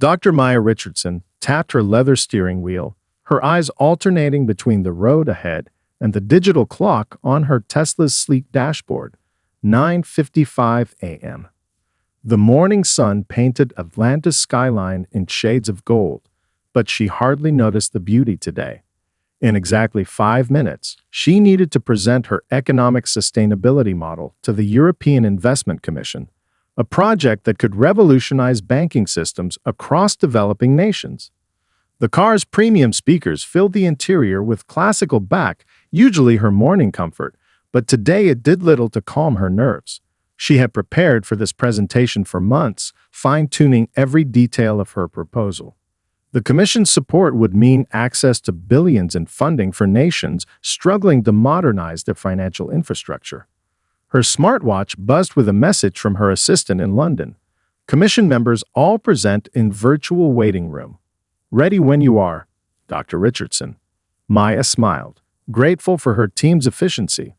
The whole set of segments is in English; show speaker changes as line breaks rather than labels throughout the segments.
Dr. Maya Richardson tapped her leather steering wheel, her eyes alternating between the road ahead and the digital clock on her Tesla's sleek dashboard. 9:55 a.m. The morning sun painted Atlanta's skyline in shades of gold, but she hardly noticed the beauty today. In exactly 5 minutes, she needed to present her economic sustainability model to the European Investment Commission, a project that could revolutionize banking systems across developing nations. The car's premium speakers filled the interior with classical back, usually her morning comfort, but today it did little to calm her nerves. She had prepared for this presentation for months, fine-tuning every detail of her proposal. The Commission's support would mean access to billions in funding for nations struggling to modernize their financial infrastructure. Her smartwatch buzzed with a message from her assistant in London. Commission members all present in virtual waiting room. Ready when you are, Dr. Richardson. Maya smiled, grateful for her team's efficiency.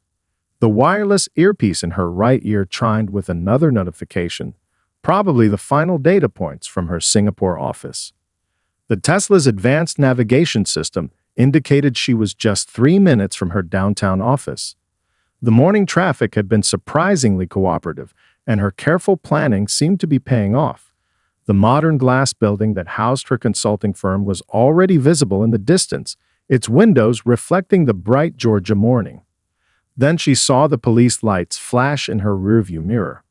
The wireless earpiece in her right ear chimed with another notification, probably the final data points from her Singapore office. The Tesla's advanced navigation system indicated she was just 3 minutes from her downtown office. The morning traffic had been surprisingly cooperative, and her careful planning seemed to be paying off. The modern glass building that housed her consulting firm was already visible in the distance, its windows reflecting the bright Georgia morning. Then she saw the police lights flash in her rearview mirror.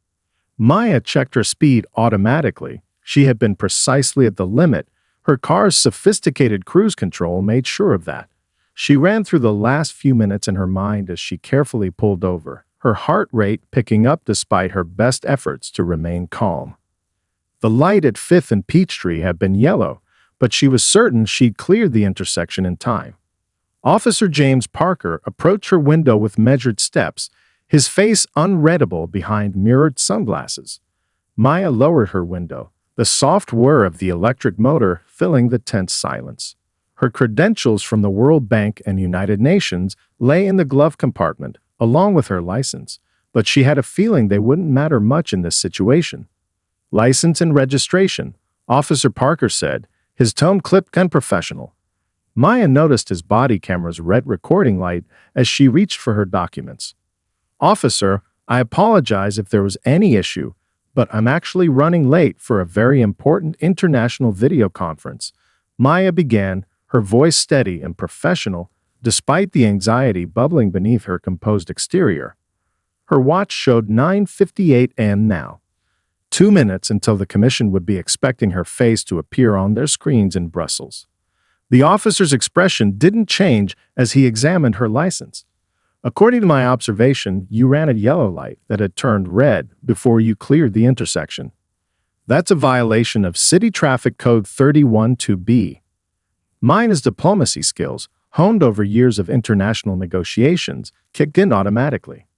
Maya checked her speed automatically. She had been precisely at the limit. Her car's sophisticated cruise control made sure of that. She ran through the last few minutes in her mind as she carefully pulled over, her heart rate picking up despite her best efforts to remain calm. The light at 5th and Peachtree had been yellow, but she was certain she'd cleared the intersection in time. Officer James Parker approached her window with measured steps, his face unreadable behind mirrored sunglasses. Maya lowered her window, the soft whir of the electric motor filling the tense silence. Her credentials from the World Bank and United Nations lay in the glove compartment, along with her license, but she had a feeling they wouldn't matter much in this situation. License and registration, Officer Parker said, his tone clipped and professional. Maya noticed his body camera's red recording light as she reached for her documents. Officer, I apologize if there was any issue, but I'm actually running late for a very important international video conference. Maya began, her voice steady and professional, despite the anxiety bubbling beneath her composed exterior. Her watch showed 9:58 a.m. now. 2 minutes until the Commission would be expecting her face to appear on their screens in Brussels. The officer's expression didn't change as he examined her license. According to my observation, you ran a yellow light that had turned red before you cleared the intersection. That's a violation of City Traffic Code 312B. Maya's diplomacy skills, honed over years of international negotiations, kicked in automatically.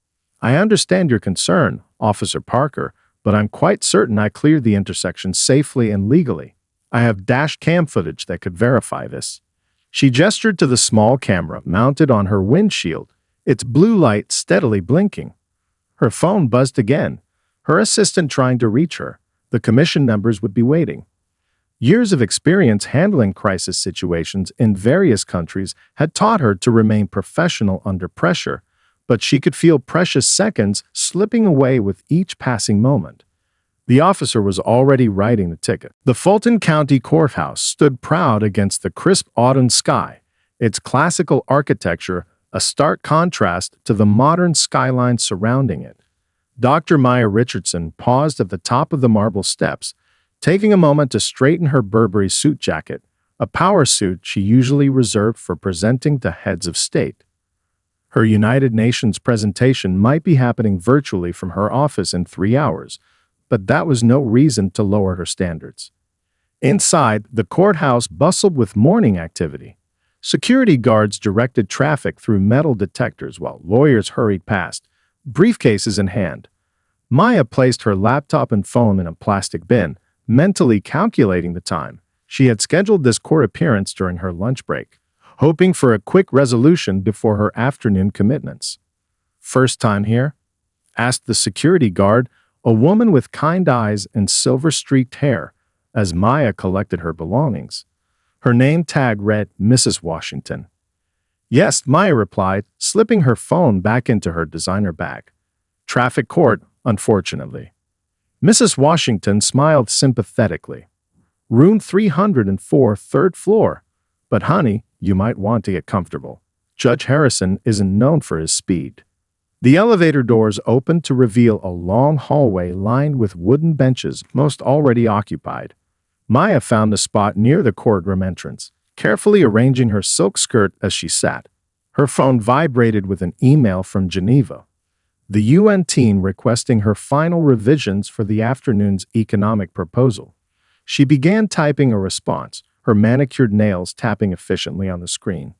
I understand your concern, Officer Parker, but I'm quite certain I cleared the intersection safely and legally. I have dash cam footage that could verify this. She gestured to the small camera mounted on her windshield, its blue light steadily blinking. Her phone buzzed again, her assistant trying to reach her. The Commission members would be waiting. Years of experience handling crisis situations in various countries had taught her to remain professional under pressure, but she could feel precious seconds slipping away with each passing moment. The officer was already writing the ticket. The Fulton County Courthouse stood proud against the crisp autumn sky, its classical architecture a stark contrast to the modern skyline surrounding it. Dr. Maya Richardson paused at the top of the marble steps, taking a moment to straighten her Burberry suit jacket, a power suit she usually reserved for presenting to heads of state. Her United Nations presentation might be happening virtually from her office in 3 hours, but that was no reason to lower her standards. Inside, the courthouse bustled with morning activity. Security guards directed traffic through metal detectors while lawyers hurried past, briefcases in hand. Maya placed her laptop and phone in a plastic bin, mentally calculating the time. She had scheduled this court appearance during her lunch break, hoping for a quick resolution before her afternoon commitments. "First time here?" asked the security guard, a woman with kind eyes and silver-streaked hair. as Maya collected her belongings. Her name tag read Mrs. Washington. Yes, Maya replied, slipping her phone back into her designer bag. Traffic court, unfortunately. Mrs. Washington smiled sympathetically. Room 304, third floor. But honey, you might want to get comfortable. Judge Harrison isn't known for his speed. The elevator doors opened to reveal a long hallway lined with wooden benches, most already occupied. Maya found a spot near the courtroom entrance, carefully arranging her silk skirt as she sat. Her phone vibrated with an email from Geneva. The UN team requesting her final revisions for the afternoon's economic proposal. She began typing a response, her manicured nails tapping efficiently on the screen.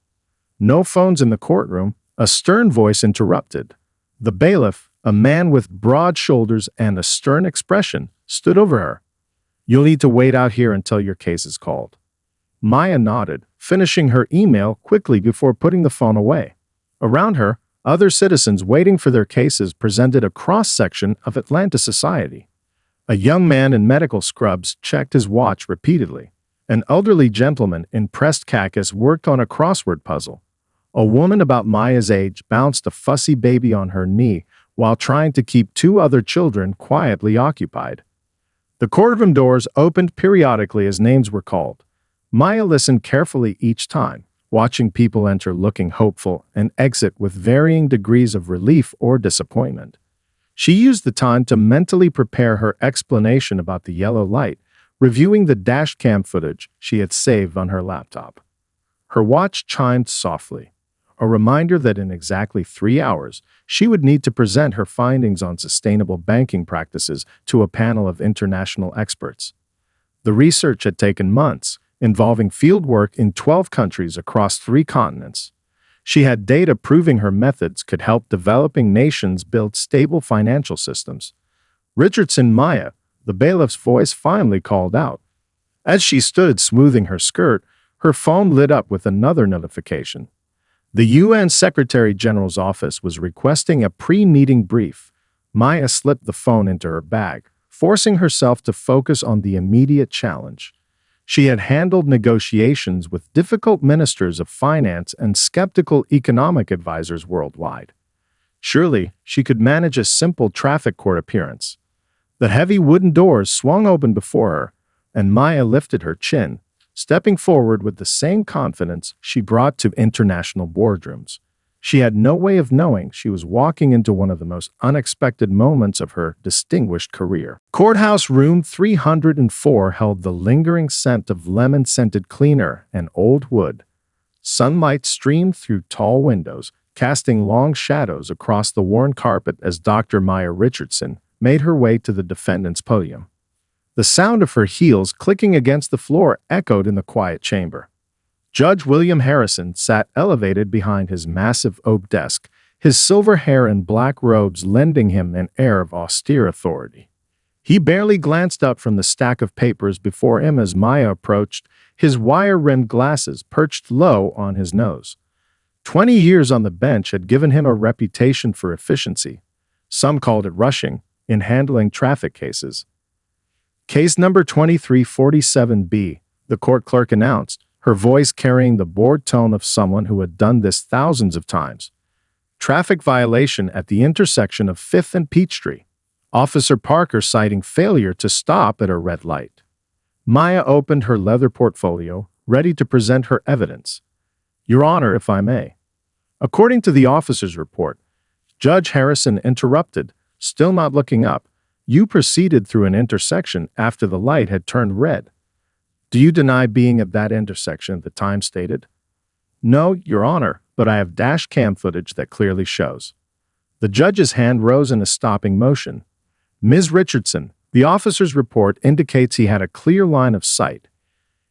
No phones in the courtroom, a stern voice interrupted. The bailiff, a man with broad shoulders and a stern expression, stood over her. You'll need to wait out here until your case is called. Maya nodded, finishing her email quickly before putting the phone away. Around her, other citizens waiting for their cases presented a cross-section of Atlanta society. A young man in medical scrubs checked his watch repeatedly. An elderly gentleman in pressed khakis worked on a crossword puzzle. A woman about Maya's age bounced a fussy baby on her knee while trying to keep two other children quietly occupied. The courtroom doors opened periodically as names were called. Maya listened carefully each time, watching people enter looking hopeful and exit with varying degrees of relief or disappointment. She used the time to mentally prepare her explanation about the yellow light, reviewing the dash cam footage she had saved on her laptop. Her watch chimed softly, a reminder that in exactly 3 hours, she would need to present her findings on sustainable banking practices to a panel of international experts. The research had taken months, involving fieldwork in 12 countries across 3 continents. She had data proving her methods could help developing nations build stable financial systems. Richardson Maya, the bailiff's voice finally called out. As she stood smoothing her skirt, her phone lit up with another notification. The UN Secretary General's office was requesting a pre-meeting brief. Maya slipped the phone into her bag, forcing herself to focus on the immediate challenge. She had handled negotiations with difficult ministers of finance and skeptical economic advisors worldwide. Surely, she could manage a simple traffic court appearance. The heavy wooden doors swung open before her, and Maya lifted her chin, stepping forward with the same confidence she brought to international boardrooms. She had no way of knowing she was walking into one of the most unexpected moments of her distinguished career. Courthouse Room 304 held the lingering scent of lemon-scented cleaner and old wood. Sunlight streamed through tall windows, casting long shadows across the worn carpet as Dr. Maya Richardson made her way to the defendant's podium. The sound of her heels clicking against the floor echoed in the quiet chamber. Judge William Harrison sat elevated behind his massive oak desk, his silver hair and black robes lending him an air of austere authority. He barely glanced up from the stack of papers before him as Maya approached, his wire-rimmed glasses perched low on his nose. 20 years on the bench had given him a reputation for efficiency. Some called it rushing in handling traffic cases. Case number 2347B, the court clerk announced, her voice carrying the bored tone of someone who had done this thousands of times. Traffic violation at the intersection of 5th and Peachtree. Officer Parker citing failure to stop at a red light. Maya opened her leather portfolio, ready to present her evidence. Your Honor, if I may. According to the officer's report, Judge Harrison interrupted, still not looking up. You proceeded through an intersection after the light had turned red. Do you deny being at that intersection at the time stated? No, Your Honor, but I have dash cam footage that clearly shows. The judge's hand rose in a stopping motion. Ms. Richardson, the officer's report indicates he had a clear line of sight.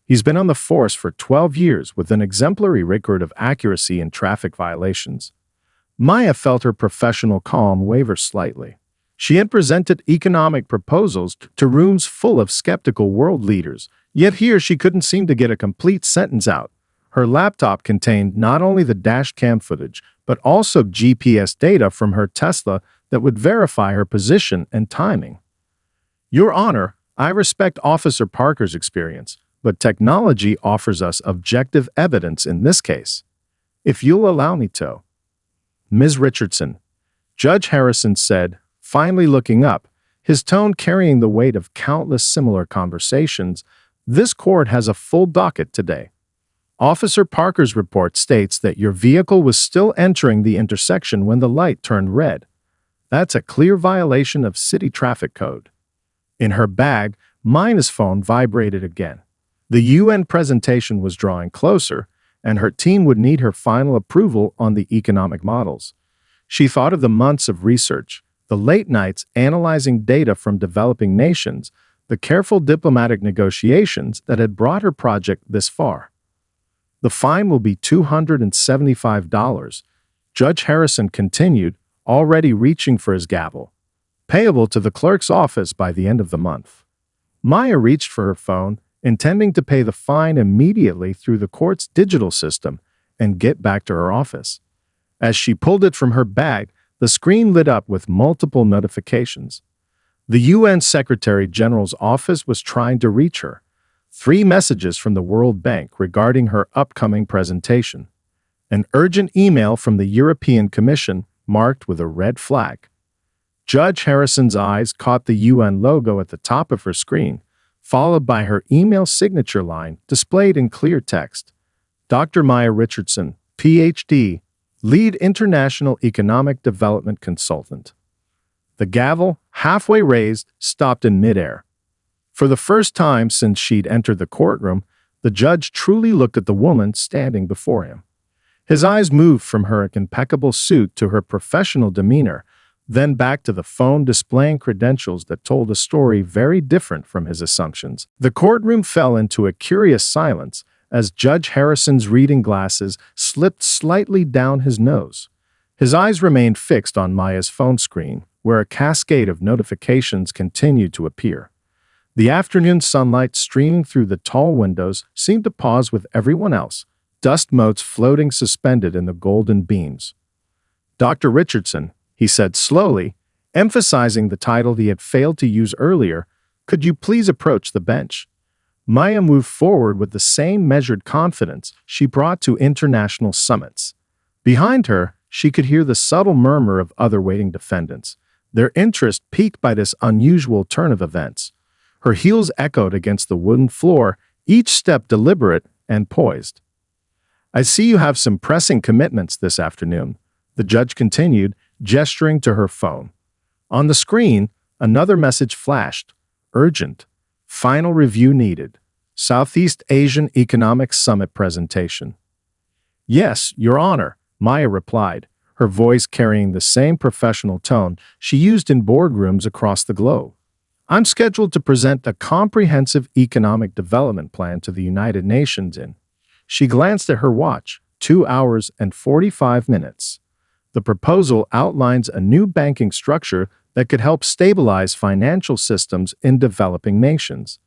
He's been on the force for 12 years with an exemplary record of accuracy in traffic violations. Maya felt her professional calm waver slightly. She had presented economic proposals to rooms full of skeptical world leaders, yet here she couldn't seem to get a complete sentence out. Her laptop contained not only the dash cam footage, but also GPS data from her Tesla that would verify her position and timing. Your Honor, I respect Officer Parker's experience, but technology offers us objective evidence in this case. If you'll allow me to. Ms. Richardson, Judge Harrison said, finally looking up, his tone carrying the weight of countless similar conversations, this court has a full docket today. Officer Parker's report states that your vehicle was still entering the intersection when the light turned red. That's a clear violation of city traffic code. In her bag, Maya's phone vibrated again. The UN presentation was drawing closer, and her team would need her final approval on the economic models. She thought of the months of research, the late nights analyzing data from developing nations, the careful diplomatic negotiations that had brought her project this far. The fine will be $275, Judge Harrison continued, already reaching for his gavel. Payable to the clerk's office by the end of the month. Maya reached for her phone, intending to pay the fine immediately through the court's digital system and get back to her office. As she pulled it from her bag, the screen lit up with multiple notifications. The UN Secretary General's office was trying to reach her. 3 messages from the World Bank regarding her upcoming presentation. An urgent email from the European Commission marked with a red flag. Judge Harrison's eyes caught the UN logo at the top of her screen, followed by her email signature line displayed in clear text. Dr. Maya Richardson, Ph.D., Lead International Economic Development Consultant. The gavel, halfway raised, stopped in midair. For the first time since she'd entered the courtroom, the judge truly looked at the woman standing before him. His eyes moved from her impeccable suit to her professional demeanor, then back to the phone displaying credentials that told a story very different from his assumptions. The courtroom fell into a curious silence as Judge Harrison's reading glasses slipped slightly down his nose. His eyes remained fixed on Maya's phone screen, where a cascade of notifications continued to appear. The afternoon sunlight streaming through the tall windows seemed to pause with everyone else, dust motes floating suspended in the golden beams. Dr. Richardson, he said slowly, emphasizing the title he had failed to use earlier, could you please approach the bench? Maya moved forward with the same measured confidence she brought to international summits. Behind her, she could hear the subtle murmur of other waiting defendants, their interest piqued by this unusual turn of events. Her heels echoed against the wooden floor, each step deliberate and poised. I see you have some pressing commitments this afternoon, the judge continued, gesturing to her phone. On the screen, another message flashed. Urgent. Final review needed. Southeast Asian Economic Summit presentation. Yes, Your Honor, Maya replied, her voice carrying the same professional tone she used in boardrooms across the globe. I'm scheduled to present a comprehensive economic development plan to the United Nations in. She glanced at her watch, 2 hours and 45 minutes. The proposal outlines a new banking structure that could help stabilize financial systems in developing nations.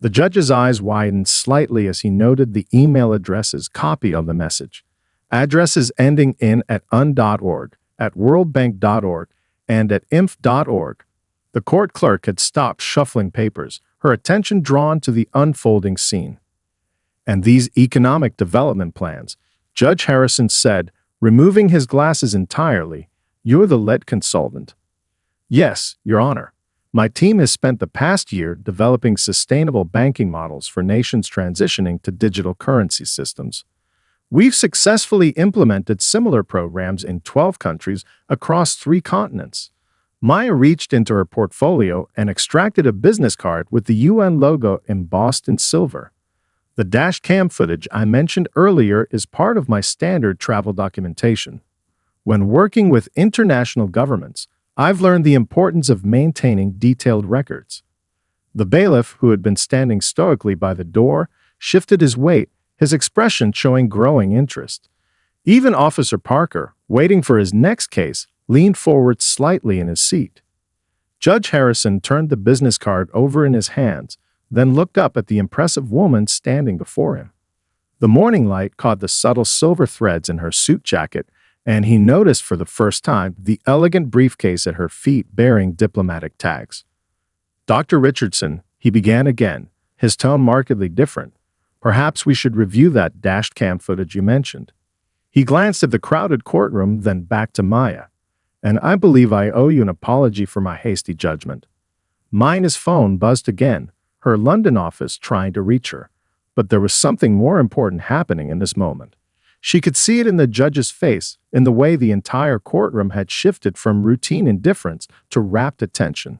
The judge's eyes widened slightly as he noted the email addresses copied on the message. Addresses ending in at un.org, at worldbank.org, and at inf.org. The court clerk had stopped shuffling papers, her attention drawn to the unfolding scene. And these economic development plans, Judge Harrison said, removing his glasses entirely, you're the lead consultant. Yes, Your Honor. My team has spent the past year developing sustainable banking models for nations transitioning to digital currency systems. We've successfully implemented similar programs in 12 countries across 3 continents. Maya reached into her portfolio and extracted a business card with the UN logo embossed in silver. The dash cam footage I mentioned earlier is part of my standard travel documentation. When working with international governments, I've learned the importance of maintaining detailed records. The bailiff, who had been standing stoically by the door, shifted his weight, his expression showing growing interest. Even Officer Parker, waiting for his next case, leaned forward slightly in his seat. Judge Harrison turned the business card over in his hands, then looked up at the impressive woman standing before him. The morning light caught the subtle silver threads in her suit jacket, and he noticed for the first time the elegant briefcase at her feet bearing diplomatic tags. Dr. Richardson, he began again, his tone markedly different. Perhaps we should review that dashed cam footage you mentioned. He glanced at the crowded courtroom, then back to Maya. And I believe I owe you an apology for my hasty judgment. Maya's phone buzzed again, her London office trying to reach her. But there was something more important happening in this moment. She could see it in the judge's face, in the way the entire courtroom had shifted from routine indifference to rapt attention.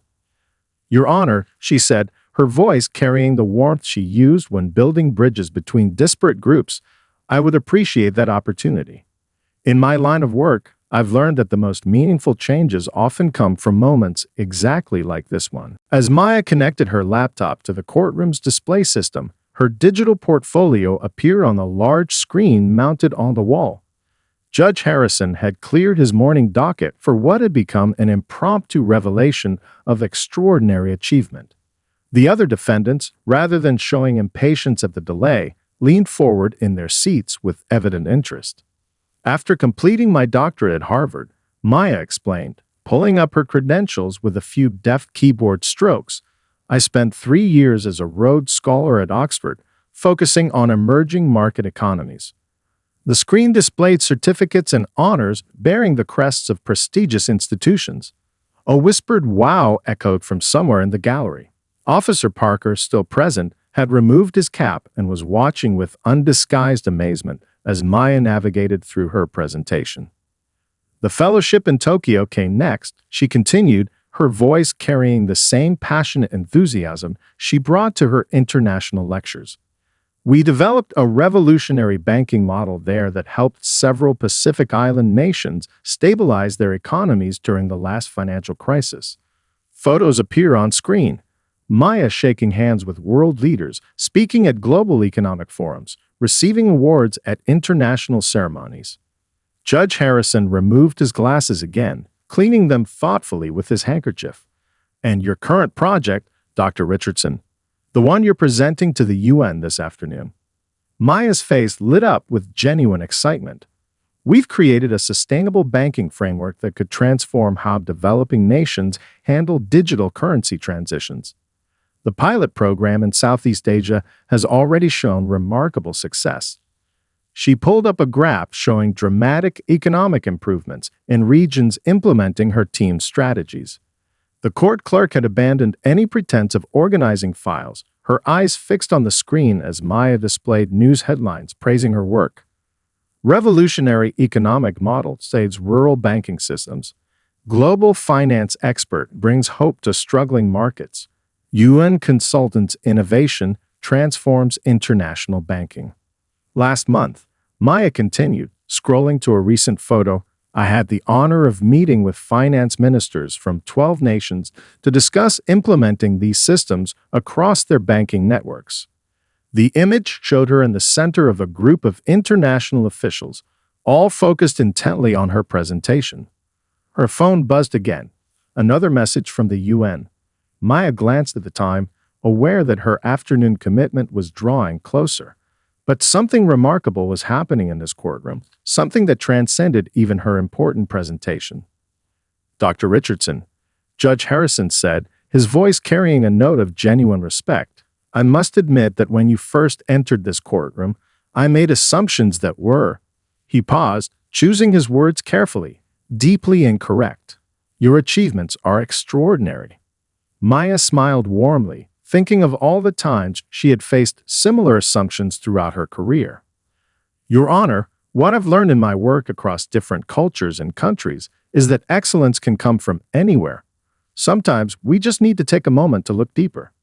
Your Honor, she said, her voice carrying the warmth she used when building bridges between disparate groups, I would appreciate that opportunity. In my line of work, I've learned that the most meaningful changes often come from moments exactly like this one. As Maya connected her laptop to the courtroom's display system, her digital portfolio appeared on the large screen mounted on the wall. Judge Harrison had cleared his morning docket for what had become an impromptu revelation of extraordinary achievement. The other defendants, rather than showing impatience at the delay, leaned forward in their seats with evident interest. After completing my doctorate at Harvard, Maya explained, pulling up her credentials with a few deft keyboard strokes, I spent 3 years as a Rhodes Scholar at Oxford, focusing on emerging market economies. The screen displayed certificates and honors bearing the crests of prestigious institutions. A whispered wow echoed from somewhere in the gallery. Officer Parker, still present, had removed his cap and was watching with undisguised amazement as Maya navigated through her presentation. The fellowship in Tokyo came next, she continued, her voice carrying the same passionate enthusiasm she brought to her international lectures. We developed a revolutionary banking model there that helped several Pacific Island nations stabilize their economies during the last financial crisis. Photos appear on screen. Maya shaking hands with world leaders, speaking at global economic forums, receiving awards at international ceremonies. Judge Harrison removed his glasses again, cleaning them thoughtfully with his handkerchief. And your current project, Dr. Richardson, the one you're presenting to the UN this afternoon. Maya's face lit up with genuine excitement. We've created a sustainable banking framework that could transform how developing nations handle digital currency transitions. The pilot program in Southeast Asia has already shown remarkable success. She pulled up a graph showing dramatic economic improvements in regions implementing her team's strategies. The court clerk had abandoned any pretense of organizing files, her eyes fixed on the screen as Maya displayed news headlines praising her work. Revolutionary economic model saves rural banking systems. Global finance expert brings hope to struggling markets. UN consultants' innovation transforms international banking. Last month, Maya continued, scrolling to a recent photo. I had the honor of meeting with finance ministers from 12 nations to discuss implementing these systems across their banking networks. The image showed her in the center of a group of international officials, all focused intently on her presentation. Her phone buzzed again, another message from the UN. Maya glanced at the time, aware that her afternoon commitment was drawing closer. But something remarkable was happening in this courtroom, something that transcended even her important presentation. Dr. Richardson, Judge Harrison said, his voice carrying a note of genuine respect, I must admit that when you first entered this courtroom, I made assumptions that were, he paused, choosing his words carefully, deeply incorrect. Your achievements are extraordinary. Maya smiled warmly, thinking of all the times she had faced similar assumptions throughout her career. Your Honor, what I've learned in my work across different cultures and countries is that excellence can come from anywhere. Sometimes we just need to take a moment to look deeper.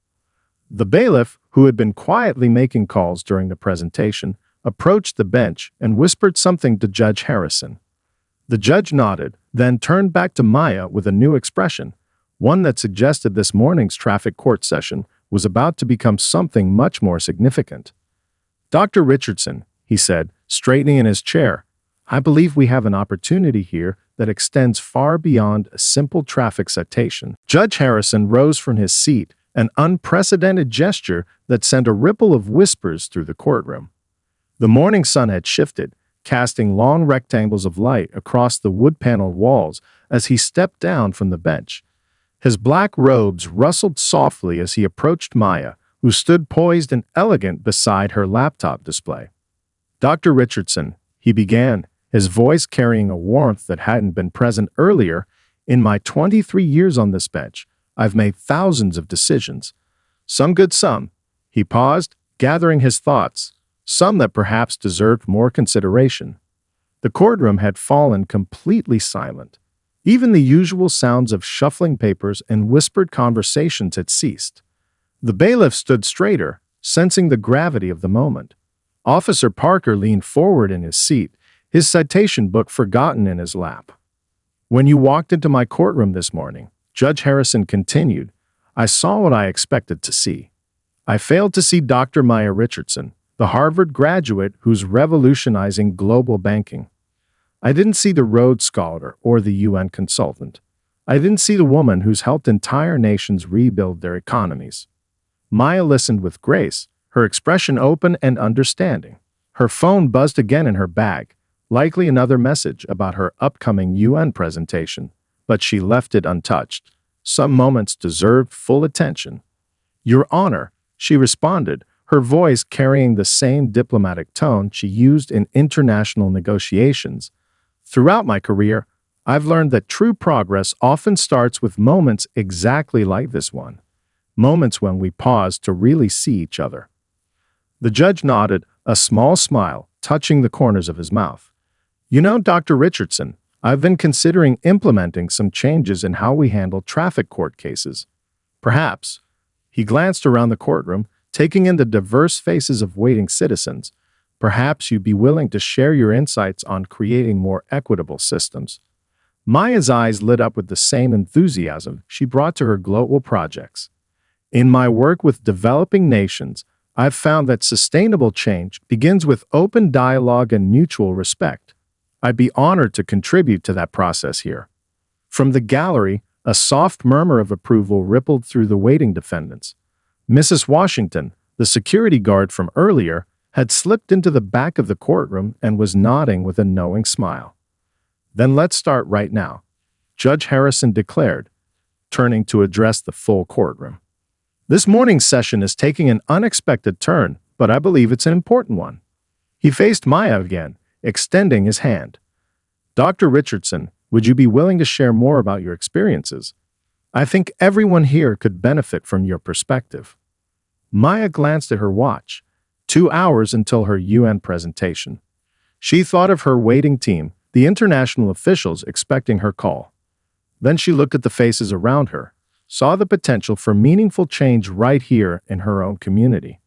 The bailiff, who had been quietly making calls during the presentation, approached the bench and whispered something to Judge Harrison. The judge nodded, then turned back to Maya with a new expression, one that suggested this morning's traffic court session was about to become something much more significant. Dr. Richardson, he said, straightening in his chair, I believe we have an opportunity here that extends far beyond a simple traffic citation. Judge Harrison rose from his seat, an unprecedented gesture that sent a ripple of whispers through the courtroom. The morning sun had shifted, casting long rectangles of light across the wood-paneled walls as he stepped down from the bench. His black robes rustled softly as he approached Maya, who stood poised and elegant beside her laptop display. "Dr. Richardson," he began, his voice carrying a warmth that hadn't been present earlier. "In my 23 years on this bench, I've made thousands of decisions. Some good, some." He paused, gathering his thoughts. Some that perhaps deserved more consideration. The courtroom had fallen completely silent. Even the usual sounds of shuffling papers and whispered conversations had ceased. The bailiff stood straighter, sensing the gravity of the moment. Officer Parker leaned forward in his seat, his citation book forgotten in his lap. "When you walked into my courtroom this morning," Judge Harrison continued, "I saw what I expected to see. I failed to see Dr. Maya Richardson, the Harvard graduate who's revolutionizing global banking. I didn't see the Rhodes Scholar or the UN consultant. I didn't see the woman who's helped entire nations rebuild their economies." Maya listened with grace, her expression open and understanding. Her phone buzzed again in her bag, likely another message about her upcoming UN presentation, but she left it untouched. Some moments deserved full attention. "Your Honor," she responded, her voice carrying the same diplomatic tone she used in international negotiations. "Throughout my career, I've learned that true progress often starts with moments exactly like this one. Moments when we pause to really see each other." The judge nodded, a small smile touching the corners of his mouth. "You know, Dr. Richardson, I've been considering implementing some changes in how we handle traffic court cases. Perhaps," he glanced around the courtroom, taking in the diverse faces of waiting citizens, "perhaps you'd be willing to share your insights on creating more equitable systems." Maya's eyes lit up with the same enthusiasm she brought to her global projects. "In my work with developing nations, I've found that sustainable change begins with open dialogue and mutual respect. I'd be honored to contribute to that process here." From the gallery, a soft murmur of approval rippled through the waiting defendants. Mrs. Washington, the security guard from earlier, had slipped into the back of the courtroom and was nodding with a knowing smile. "Then let's start right now," Judge Harrison declared, turning to address the full courtroom. "This morning's session is taking an unexpected turn, but I believe it's an important one." He faced Maya again, extending his hand. "Dr. Richardson, would you be willing to share more about your experiences? I think everyone here could benefit from your perspective." Maya glanced at her watch. 2 hours until her UN presentation. She thought of her waiting team, the international officials expecting her call. Then she looked at the faces around her, saw the potential for meaningful change right here in her own community.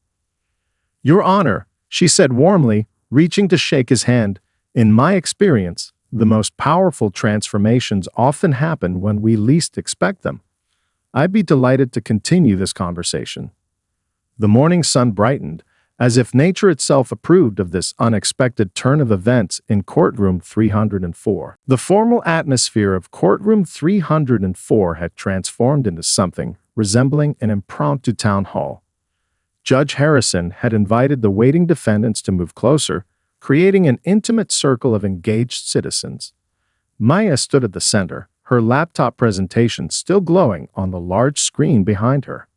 "Your Honor," she said warmly, reaching to shake his hand, "in my experience, the most powerful transformations often happen when we least expect them. I'd be delighted to continue this conversation." The morning sun brightened, as if nature itself approved of this unexpected turn of events in Courtroom 304. The formal atmosphere of Courtroom 304 had transformed into something resembling an impromptu town hall. Judge Harrison had invited the waiting defendants to move closer, creating an intimate circle of engaged citizens. Maya stood at the center, her laptop presentation still glowing on the large screen behind her.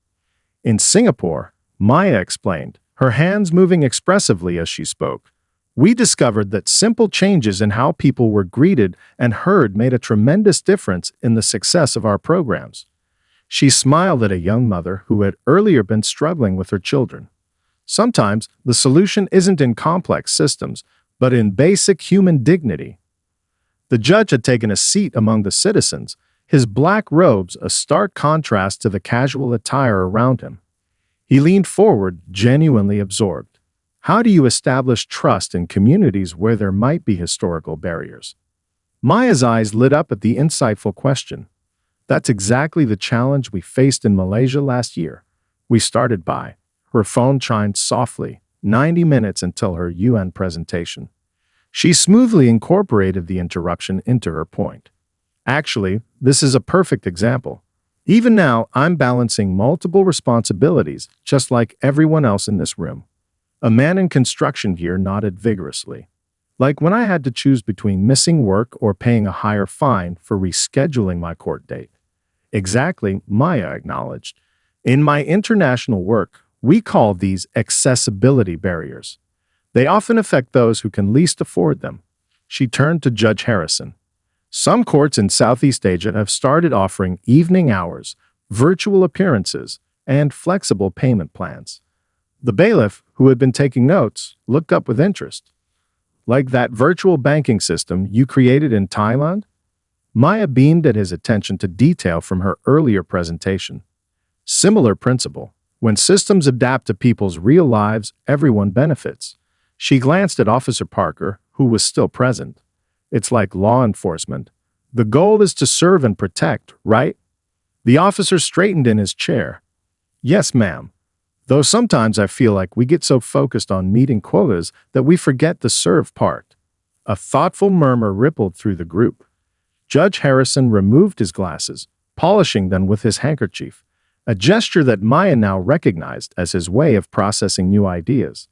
"In Singapore," Maya explained, her hands moving expressively as she spoke, "we discovered that simple changes in how people were greeted and heard made a tremendous difference in the success of our programs." She smiled at a young mother who had earlier been struggling with her children. "Sometimes the solution isn't in complex systems, but in basic human dignity." The judge had taken a seat among the citizens, his black robes a stark contrast to the casual attire around him. He leaned forward, genuinely absorbed. How do you establish trust in communities where there might be historical barriers? Maya's eyes lit up at the insightful question. "That's exactly the challenge we faced in Malaysia last year. We started by," her phone chimed softly, 90 minutes until her UN presentation. She smoothly incorporated the interruption into her point. "Actually, this is a perfect example. Even now, I'm balancing multiple responsibilities, just like everyone else in this room." A man in construction gear nodded vigorously. "Like when I had to choose between missing work or paying a higher fine for rescheduling my court date. Exactly, Maya acknowledged. In my international work, we call these accessibility barriers. They often affect those who can least afford them. She turned to Judge Harrison. Some courts in Southeast Asia have started offering evening hours, virtual appearances, and flexible payment plans. The bailiff, who had been taking notes, looked up with interest. Like that virtual banking system you created in Thailand? Maya beamed at his attention to detail from her earlier presentation. Similar principle. When systems adapt to people's real lives, everyone benefits. She glanced at Officer Parker, who was still present. It's like law enforcement. The goal is to serve and protect, right? The officer straightened in his chair. Yes, ma'am. Though sometimes I feel like we get so focused on meeting quotas that we forget the serve part. A thoughtful murmur rippled through the group. Judge Harrison removed his glasses, polishing them with his handkerchief, a gesture that Maya now recognized as his way of processing new ideas.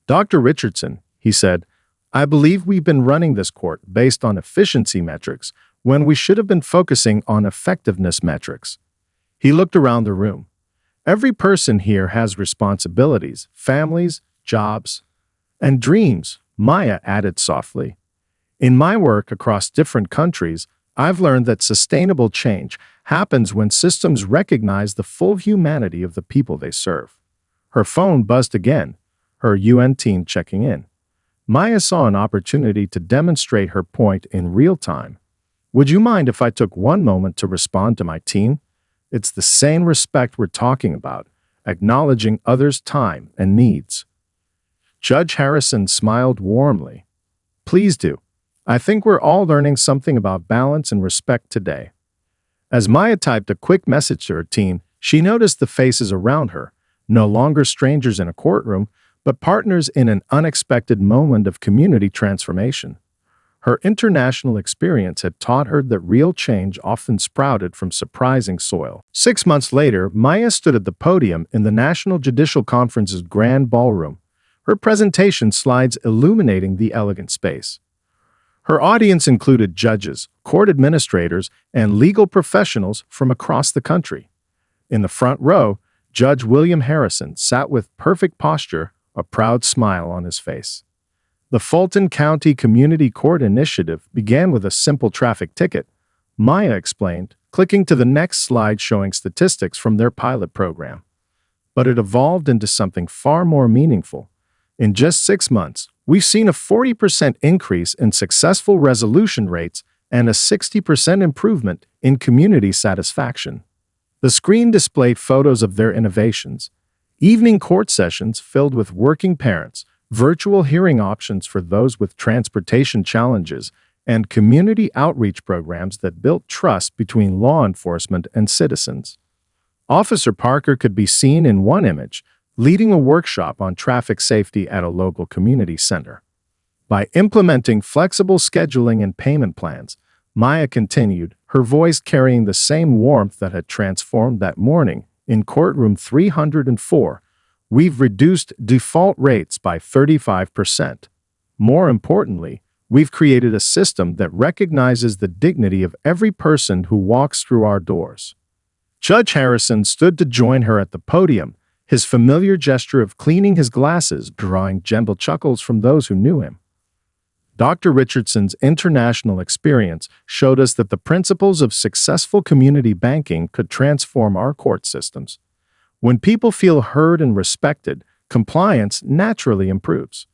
Dr. Richardson, he said, I believe we've been running this court based on efficiency metrics when we should have been focusing on effectiveness metrics. He looked around the room. Every person here has responsibilities, families, jobs, and dreams, Maya added softly. In my work across different countries, I've learned that sustainable change happens when systems recognize the full humanity of the people they serve. Her phone buzzed again, her UN team checking in. Maya saw an opportunity to demonstrate her point in real time. Would you mind if I took one moment to respond to my team? It's the same respect we're talking about, acknowledging others' time and needs. Judge Harrison smiled warmly. Please do. I think we're all learning something about balance and respect today. As Maya typed a quick message to her team, she noticed the faces around her, no longer strangers in a courtroom, but partners in an unexpected moment of community transformation. Her international experience had taught her that real change often sprouted from surprising soil. 6 months later, Maya stood at the podium in the National Judicial Conference's grand ballroom, her presentation slides illuminating the elegant space. Her audience included judges, court administrators, and legal professionals from across the country. In the front row, Judge William Harrison sat with perfect posture, a proud smile on his face. The Fulton County Community Court Initiative began with a simple traffic ticket, Maya explained, clicking to the next slide showing statistics from their pilot program. But it evolved into something far more meaningful. In just 6 months, we've seen a 40% increase in successful resolution rates and a 60% improvement in community satisfaction. The screen displayed photos of their innovations, evening court sessions filled with working parents, virtual hearing options for those with transportation challenges, and community outreach programs that built trust between law enforcement and citizens. Officer Parker could be seen in one image, leading a workshop on traffic safety at a local community center. By implementing flexible scheduling and payment plans, Maya continued, her voice carrying the same warmth that had transformed that morning. In courtroom 304, we've reduced default rates by 35%. More importantly, we've created a system that recognizes the dignity of every person who walks through our doors. Judge Harrison stood to join her at the podium, his familiar gesture of cleaning his glasses drawing gentle chuckles from those who knew him. Dr. Richardson's international experience showed us that the principles of successful community banking could transform our court systems. When people feel heard and respected, compliance naturally improves.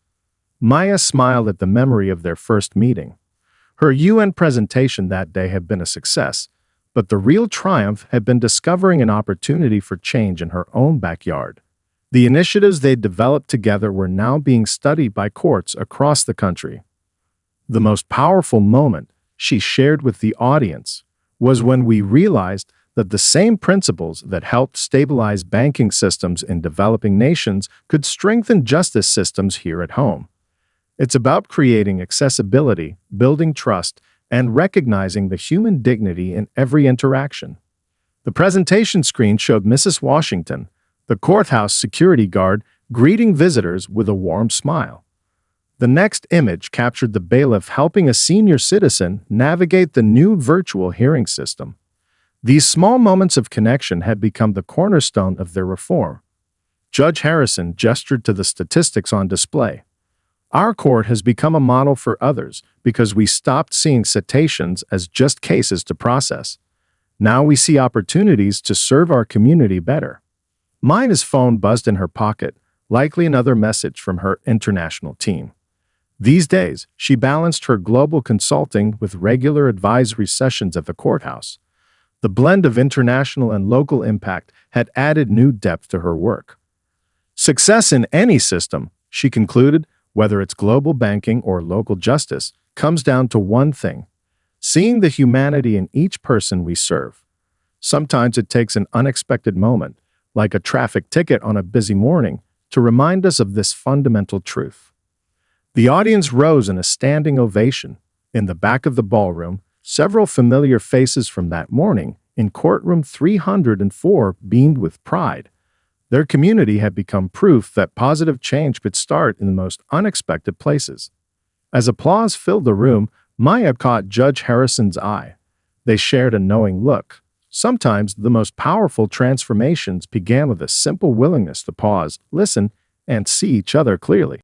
Maya smiled at the memory of their first meeting. Her UN presentation that day had been a success, but the real triumph had been discovering an opportunity for change in her own backyard. The initiatives they'd developed together were now being studied by courts across the country. The most powerful moment, she shared with the audience, was when we realized that the same principles that helped stabilize banking systems in developing nations could strengthen justice systems here at home. It's about creating accessibility, building trust, and recognizing the human dignity in every interaction. The presentation screen showed Mrs. Washington, the courthouse security guard, greeting visitors with a warm smile. The next image captured the bailiff helping a senior citizen navigate the new virtual hearing system. These small moments of connection had become the cornerstone of their reform. Judge Harrison gestured to the statistics on display. Our court has become a model for others because we stopped seeing citations as just cases to process. Now we see opportunities to serve our community better. Mina's phone buzzed in her pocket, likely another message from her international team. These days, she balanced her global consulting with regular advisory sessions at the courthouse. The blend of international and local impact had added new depth to her work. Success in any system, she concluded, whether it's global banking or local justice, comes down to one thing: seeing the humanity in each person we serve. Sometimes it takes an unexpected moment, like a traffic ticket on a busy morning, to remind us of this fundamental truth. The audience rose in a standing ovation. In the back of the ballroom, several familiar faces from that morning in courtroom 304 beamed with pride. Their community had become proof that positive change could start in the most unexpected places. As applause filled the room, Maya caught Judge Harrison's eye. They shared a knowing look. Sometimes the most powerful transformations began with a simple willingness to pause, listen, and see each other clearly.